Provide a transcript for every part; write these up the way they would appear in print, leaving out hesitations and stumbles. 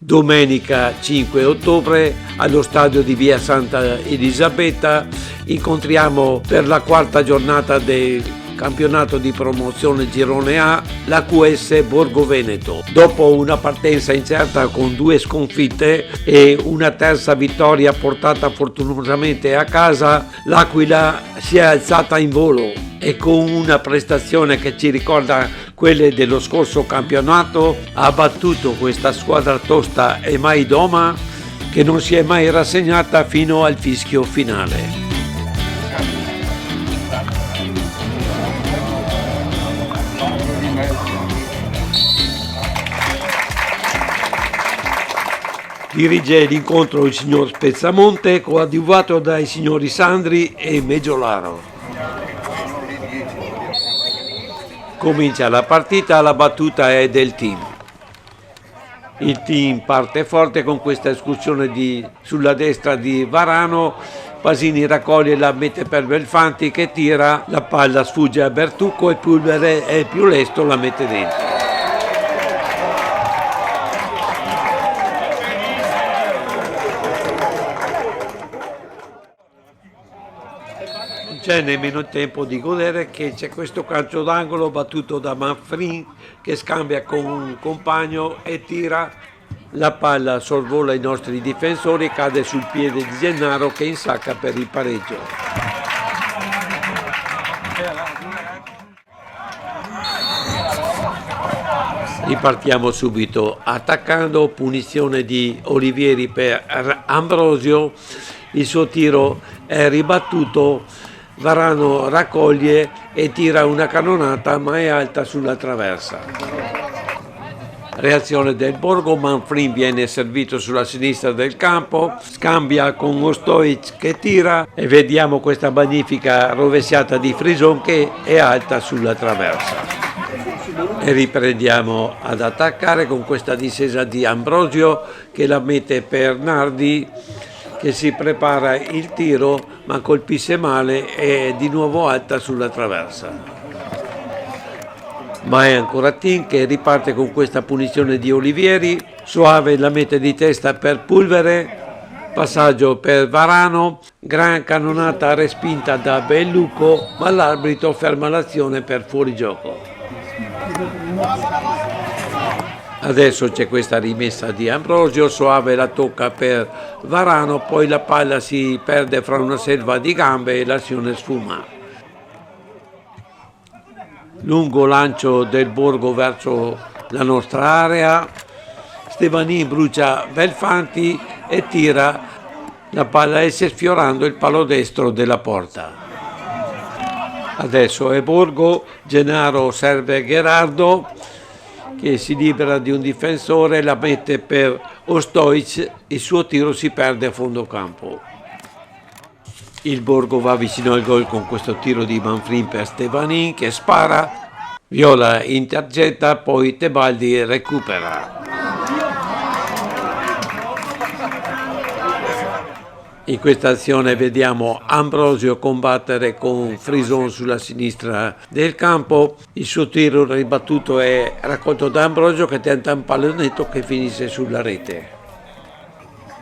Domenica 5 ottobre allo stadio di Via Santa Elisabetta incontriamo per la quarta giornata del campionato di promozione Girone A la QS Borgo Veneto. Dopo una partenza incerta con 2 sconfitte e una terza vittoria portata fortunatamente a casa, l'Aquila si è alzata in volo e con una prestazione che ci ricorda quelle dello scorso campionato ha battuto questa squadra tosta e mai doma che non si è mai rassegnata fino al fischio finale. Dirige l'incontro il signor Spezzamonte, coadiuvato dai signori Sandri e Meggiolaro. Comincia la partita, la battuta è del team. Il team parte forte con questa escursione sulla destra di Varano. Pasini raccoglie, la mette per Belfanti che tira, la palla sfugge a Bertucco e Pulvere è più lesto, la mette dentro. C'è nemmeno tempo di godere che c'è questo calcio d'angolo battuto da Manfrin che scambia con un compagno e tira, la palla sorvola i nostri difensori e cade sul piede di Gennaro che insacca per il pareggio. Ripartiamo subito attaccando, punizione di Olivieri per Ambrosio, il suo tiro è ribattuto, Varano raccoglie e tira una cannonata ma è alta sulla traversa. Reazione del Borgo, Manfrin viene servito sulla sinistra del campo, scambia con Ostojic che tira e vediamo questa magnifica rovesciata di Frison che è alta sulla traversa. E riprendiamo ad attaccare con questa discesa di Ambrosio che la mette per Nardi che si prepara il tiro ma colpisce male e è di nuovo alta sulla traversa. Ma è ancora Tin che riparte con questa punizione di Olivieri, Soave la mette di testa per Pulvere, passaggio per Varano, gran cannonata respinta da Bellucco ma l'arbitro ferma l'azione per fuorigioco. Adesso c'è questa rimessa di Ambrosio, Soave la tocca per Varano, poi la palla si perde fra una selva di gambe e l'azione sfuma. Lungo lancio del Borgo verso la nostra area, Stevanin brucia Belfanti e tira, la palla esce sfiorando il palo destro della porta. Adesso è Borgo, Gennaro serve Gherardo che si libera di un difensore, la mette per Ostojic, il suo tiro si perde a fondo campo. Il Borgo va vicino al gol con questo tiro di Manfrin per Stevanin che spara, Viola intergetta, poi Tebaldi recupera. In questa azione vediamo Ambrosio combattere con Frison sulla sinistra del campo, il suo tiro ribattuto è raccolto da Ambrosio che tenta un pallonetto che finisce sulla rete.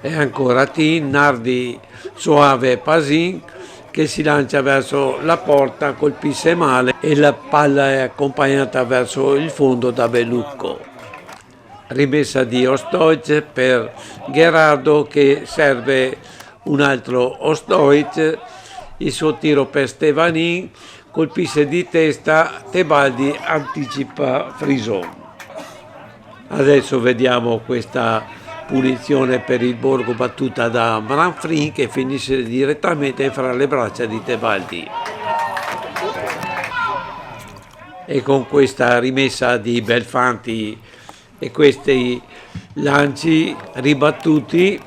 E ancora Tin, Nardi, Soave, Pasin che si lancia verso la porta, colpisce male e la palla è accompagnata verso il fondo da Bellucco. Rimessa di Ostojic per Gherardo che serve un altro Ostojic, il suo tiro per Stevanin, colpisce di testa, Tebaldi anticipa Frison. Adesso vediamo questa punizione per il Borgo battuta da Manfrin che finisce direttamente fra le braccia di Tebaldi. E con questa rimessa di Belfanti e questi lanci ribattuti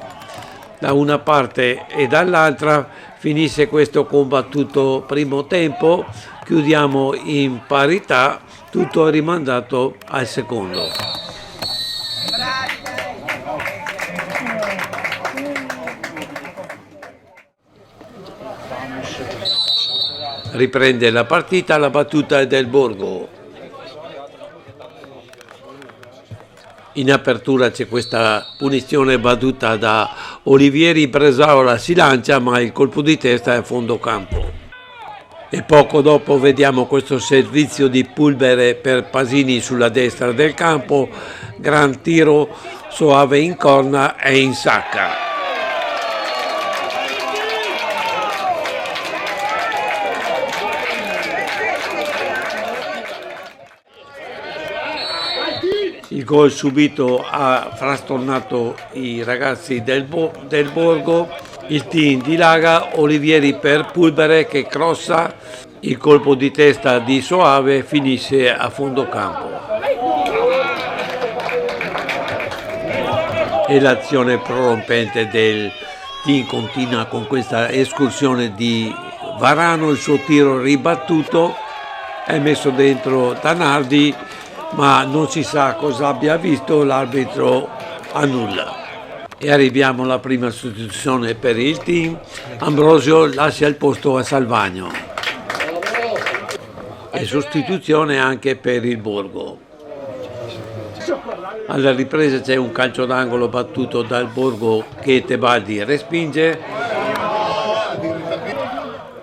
da una parte e dall'altra finisce questo combattuto primo tempo, chiudiamo in parità, tutto rimandato al secondo. Riprende la partita, la battuta è del Borgo. In apertura c'è questa punizione battuta da Olivieri, Bresaola si lancia ma il colpo di testa è a fondo campo. E poco dopo vediamo questo servizio di Pulvere per Pasini sulla destra del campo, gran tiro, Soave in corna e in sacca. Il gol subito ha frastornato i ragazzi del Borgo, il team dilaga, Olivieri per Pulvere che crossa, il colpo di testa di Soave finisce a fondo campo. E l'azione prorompente del team continua con questa escursione di Varano, il suo tiro ribattuto è messo dentro da Nardi, ma non si sa cosa abbia visto, l'arbitro annulla. E arriviamo alla prima sostituzione per il team, Ambrosio lascia il posto a Salvagno. E sostituzione anche per il Borgo. Alla ripresa c'è un calcio d'angolo battuto dal Borgo che Tebaldi respinge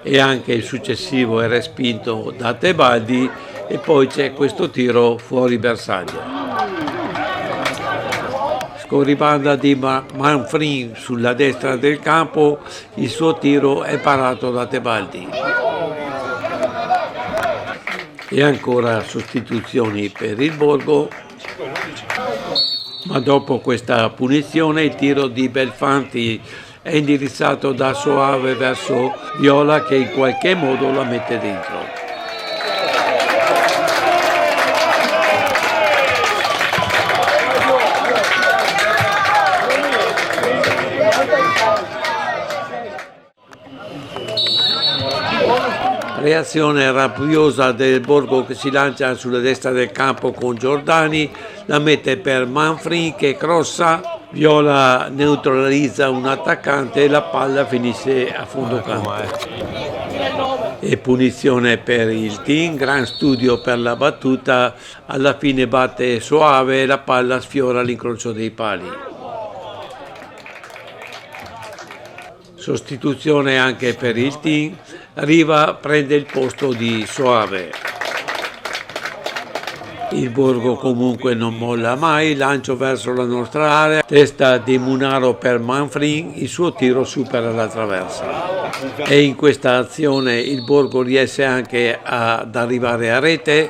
e anche il successivo è respinto da Tebaldi. E poi c'è questo tiro fuori bersaglio. Scorribanda di Manfrin sulla destra del campo, il suo tiro è parato da Tebaldi. E ancora sostituzioni per il Borgo, ma dopo questa punizione il tiro di Belfanti è indirizzato da Soave verso Viola che in qualche modo la mette dentro. Reazione rabbiosa del Borgo che si lancia sulla destra del campo con Giordani, la mette per Manfrin che crossa, Viola neutralizza un attaccante e la palla finisce a fondo campo. E punizione per il team, gran studio per la battuta, alla fine batte Soave e la palla sfiora l'incrocio dei pali. Sostituzione anche per il team, Riva prende il posto di Soave. Il Borgo comunque non molla mai, lancio verso la nostra area, testa di Munaro per Manfrin, il suo tiro supera la traversa. E in questa azione il Borgo riesce anche ad arrivare a rete,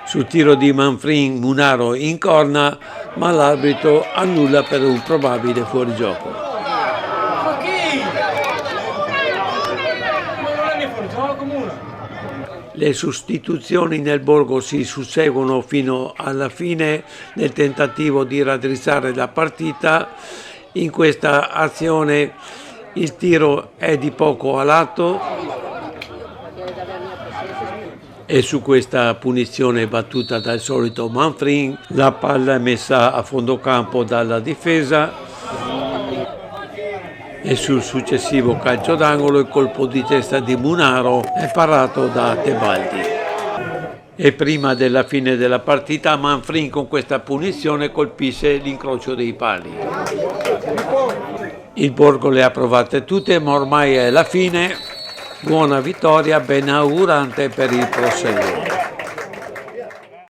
sul tiro di Manfrin Munaro in corna, ma l'arbitro annulla per un probabile fuorigioco. Le sostituzioni nel Borgo si susseguono fino alla fine nel tentativo di raddrizzare la partita. In questa azione il tiro è di poco a lato e su questa punizione battuta dal solito Manfrin la palla è messa a fondo campo dalla difesa. E sul successivo calcio d'angolo il colpo di testa di Munaro è parato da Tebaldi. E prima della fine della partita Manfrin con questa punizione colpisce l'incrocio dei pali. Il Borgo le ha provate tutte, ma ormai è la fine. Buona vittoria, ben augurante per il proseguo.